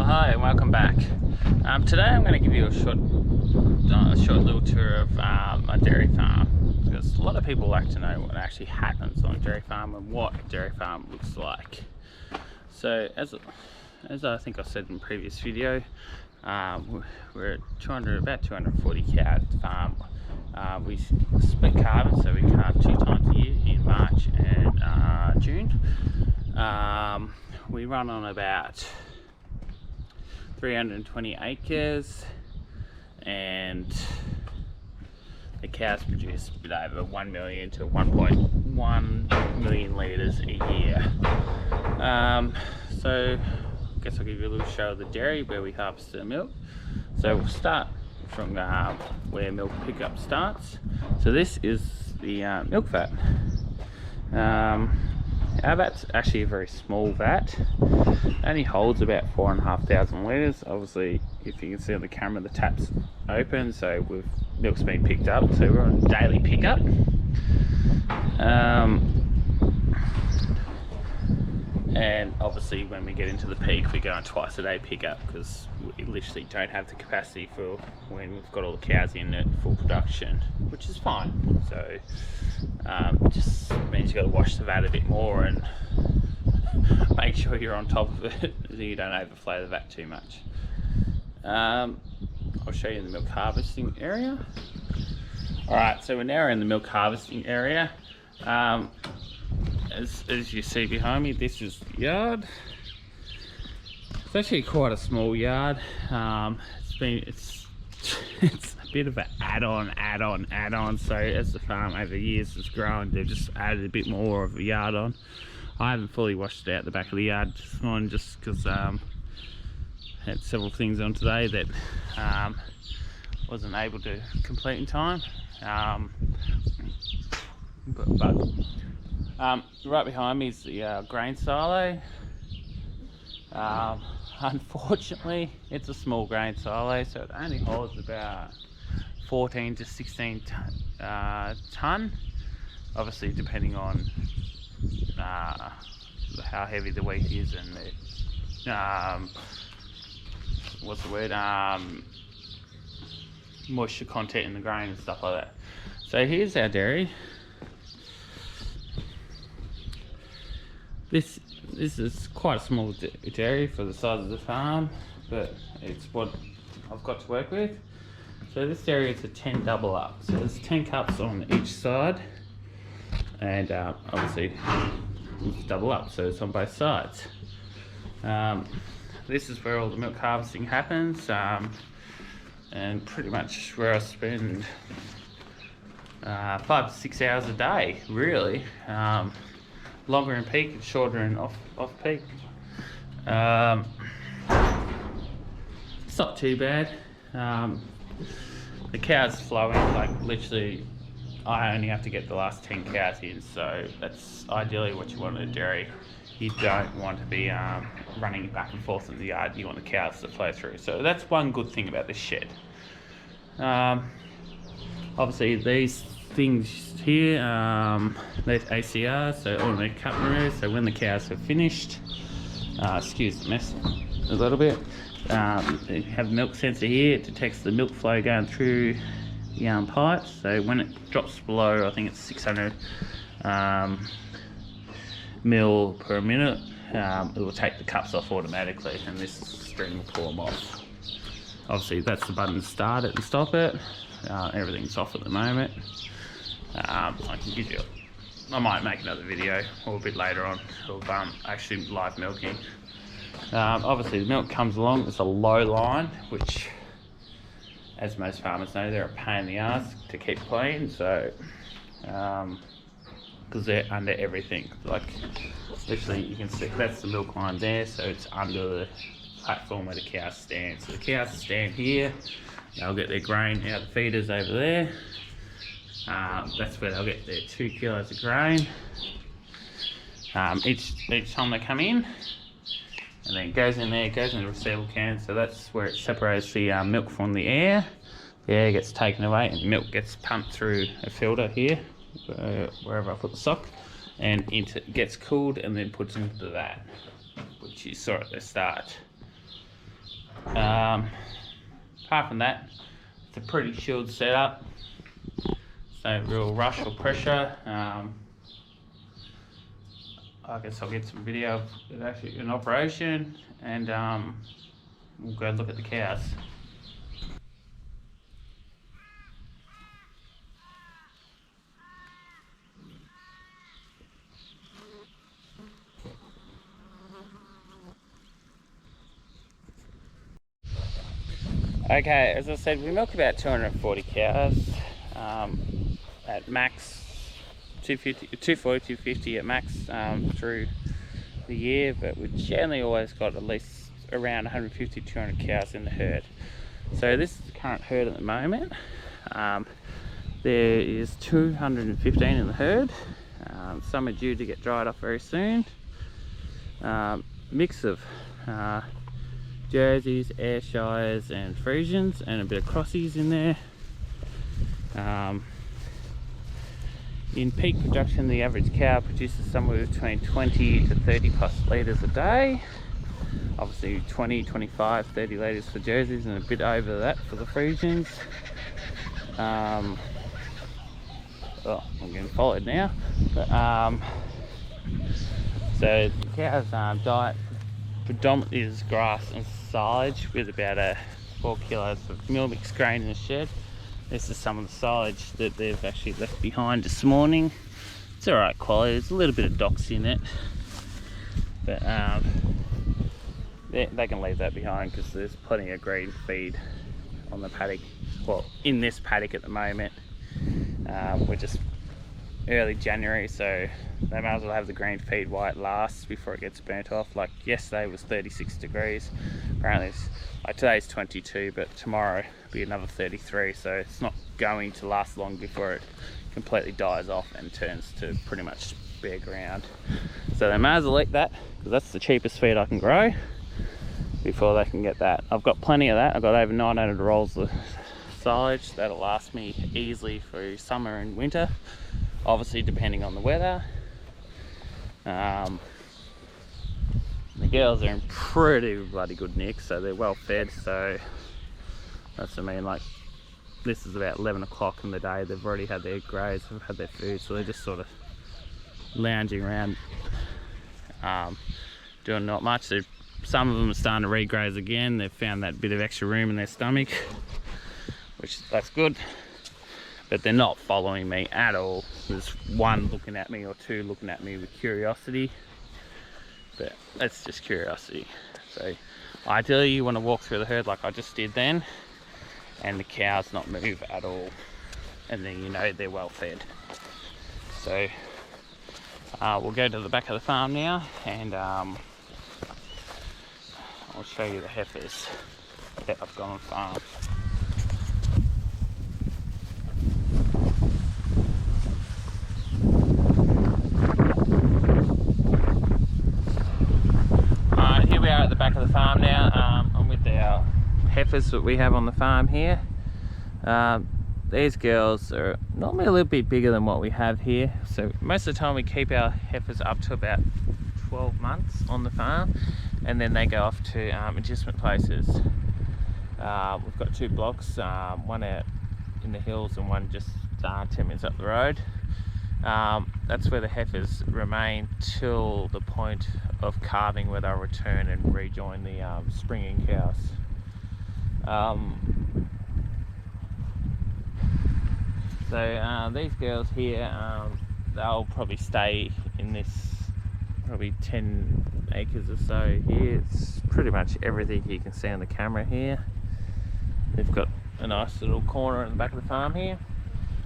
Hi and welcome back. Today I'm going to give you a short little tour of my dairy farm, because a lot of people like to know what actually happens on a dairy farm and what a dairy farm looks like. So as I think I said in the previous video, we're at about 240 cow farm. We split calving, so we calve 2 times a year in March and June. We run on about 320 acres, and the cows produce a bit over 1 million to 1.1 million litres a year. So I guess I'll give you a little show of the dairy where we harvest the milk. So we'll start from where milk pickup starts. So this is the milk vat. Our vat's actually a very small vat. It only holds about 4,500 litres. Obviously, if you can see on the camera, the tap's open, so milk's been picked up. So we're on daily pickup. And obviously when we get into the peak, we go on twice a day pickup, because we literally don't have the capacity for when we've got all the cows in at full production, which is fine. So just means you got to wash the vat a bit more and make sure you're on top of it so you don't overflow the vat too much. I'll show you the milk harvesting area. Alright, so we're now in the milk harvesting area. As you see behind me, this is the yard. It's actually quite a small yard. It's a bit of an add-on. So as the farm over the years has grown, they've just added a bit more of a yard on. I haven't fully washed out the back of the yard this morning, just because I had several things on today that wasn't able to complete in time. Right behind me is the grain silo. Unfortunately, it's a small grain silo, so it only holds about 14 to 16 ton. Obviously, depending on how heavy the wheat is and the moisture content in the grain and stuff like that. So here's our dairy. This is quite a small dairy for the size of the farm, but it's what I've got to work with. So this dairy is a 10 double up. So there's 10 cups on each side, and obviously it's double up, so it's on both sides. This is where all the milk harvesting happens, and pretty much where I spend 5 to 6 hours a day, really. Longer in peak and shorter in off peak. It's not too bad. The cows flowing, like literally I only have to get the last 10 cows in, so that's ideally what you want in a dairy. You don't want to be running back and forth in the yard. You want the cows to flow through. So that's one good thing about this shed. Obviously these things here, there's ACR, so automatic cut remover. So when the cows have finished, excuse the mess a little bit, they have a milk sensor here. It detects the milk flow going through the pipes. So when it drops below, I think it's 600 mil per minute, it will take the cups off automatically, and this string will pull them off. Obviously that's the button to start it and stop it. Everything's off at the moment. I can give you, I might make another video or a bit later on of actually live milking. Obviously the milk comes along, it's a low line, which, as most farmers know, they're a pain in the ass to keep clean. So because they're under everything, like literally you can see that's the milk line there, so it's under the platform where the cows stand. So the cows stand here, they'll get their grain out of the feeders over there. That's where they'll get their 2 kilos of grain each time they come in, and then it goes in there, it goes in the receivable can. So that's where it separates the milk from the air. The air gets taken away and milk gets pumped through a filter here, wherever I put the sock, and gets cooled and then puts into that, which you saw at the start. Apart from that, it's a pretty chilled setup. No real rush or pressure. I guess I'll get some video of it actually in operation, and we'll go look at the cows. Okay, as I said, we milk about 240 cows at max 240, 250 at max through the year, but we generally always got at least around 150, 200 cows in the herd. So this is the current herd at the moment. There is 215 in the herd. Some are due to get dried off very soon. Mix of Jerseys, Ayrshires and Friesians, and a bit of Crossies in there. In peak production, the average cow produces somewhere between 20 to 30 plus litres a day. Obviously 20, 25, 30 litres for Jerseys and a bit over that for the Friesians. Oh, I'm getting followed now. But, so the cow's diet predominantly is grass and silage, with about 4 kilos of meal mix grain in the shed. This is some of the silage that they've actually left behind this morning. It's alright quality, there's a little bit of docks in it, but they can leave that behind because there's plenty of green feed on the paddock. Well, in this paddock at the moment. We're just early January, so they might as well have the green feed while it lasts before it gets burnt off. Like yesterday was 36 degrees. Apparently it's, like today's 22, but tomorrow will be another 33, so it's not going to last long before it completely dies off and turns to pretty much bare ground. So they may as well eat that, because that's the cheapest feed I can grow before they can get that. I've got plenty of that. I've got over 900 rolls of silage that'll last me easily through summer and winter, obviously depending on the weather. The girls are in pretty bloody good nick, so they're well fed. So that's what I mean, like this is about 11 o'clock in the day, they've already had their graze, they've had their food, so they're just sort of lounging around, doing not much. Some of them are starting to regraze again. They've found that bit of extra room in their stomach, which that's good, but they're not following me at all. There's one looking at me or two looking at me with curiosity, but that's just curiosity. So ideally you want to walk through the herd like I just did then, and the cows not move at all, and then you know they're well fed. So we'll go to the back of the farm now, and I'll show you the heifers that I've got on farm. Here we are at the back of the farm now. I'm with our heifers that we have on the farm here. These girls are normally a little bit bigger than what we have here. So most of the time we keep our heifers up to about 12 months on the farm, and then they go off to adjustment places. We've got 2 blocks, one out in the hills and one just 10 minutes up the road. That's where the heifers remain till the point of calving, where they'll return and rejoin the springing cows. So these girls here, they'll probably stay in this probably 10 acres or so here. It's pretty much everything you can see on the camera here. They've got a nice little corner in the back of the farm here.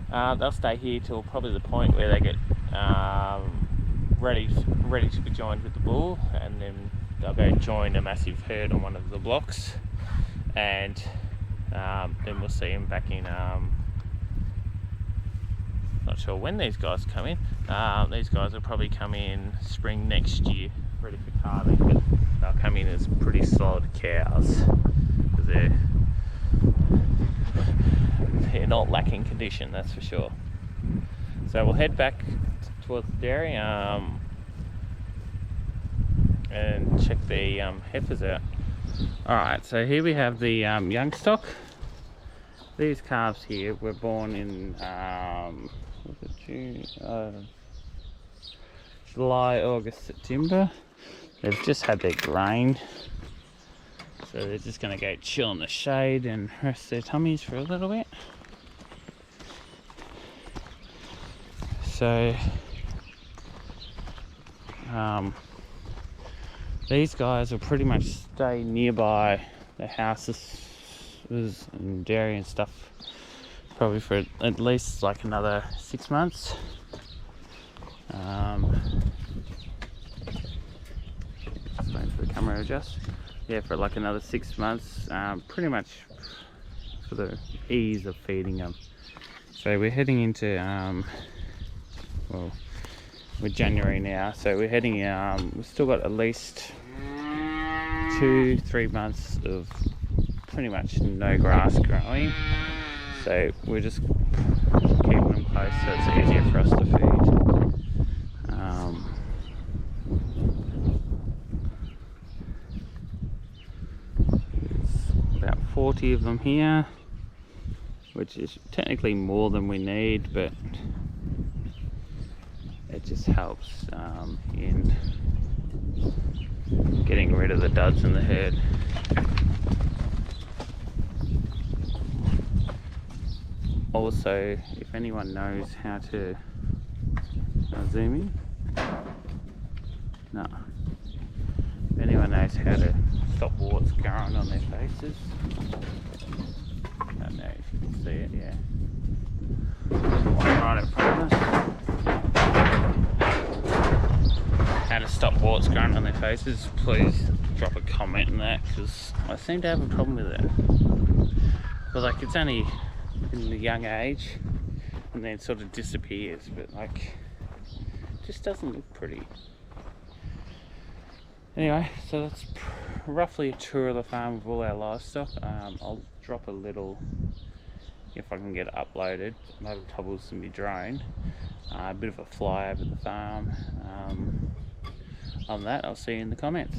They'll stay here till probably the point where they get ready to be joined with the bull, and then they'll go join a massive herd on one of the blocks, and then we'll see them back in. Not sure when these guys come in. These guys will probably come in spring next year, ready for calving, but they'll come in as pretty solid cows because they're not lacking condition, that's for sure. So we'll head back towards the dairy and check the heifers out. Alright, so here we have the young stock. These calves here were born in was it June, July, August, September. They've just had their grain, so they're just going to go chill in the shade and rest their tummies for a little bit. So these guys will pretty much stay nearby the houses and dairy and stuff probably for at least like another 6 months. Just waiting for the camera to adjust. Yeah, for like another 6 months, pretty much for the ease of feeding them. So we're heading into well, we're January now, so we're heading we've still got at least 2-3 months of pretty much no grass growing, so we're just keeping them close so it's easier for us to feed. There's about 40 of them here, which is technically more than we need, but it just helps in getting rid of the duds in the herd. Also, if anyone knows how to zoom in, no. If anyone knows how to stop warts growing on their faces, I don't know if you can see it, yeah. One right in front of us. How to stop warts growing on their faces, please drop a comment on that, because I seem to have a problem with it. But like, it's only in the young age and then it sort of disappears, but like, it just doesn't look pretty. Anyway, so that's roughly a tour of the farm with all our livestock. I'll drop a little, if I can get it uploaded, maybe Tobbles and my drone, a bit of a fly over the farm. On that, I'll see you in the comments.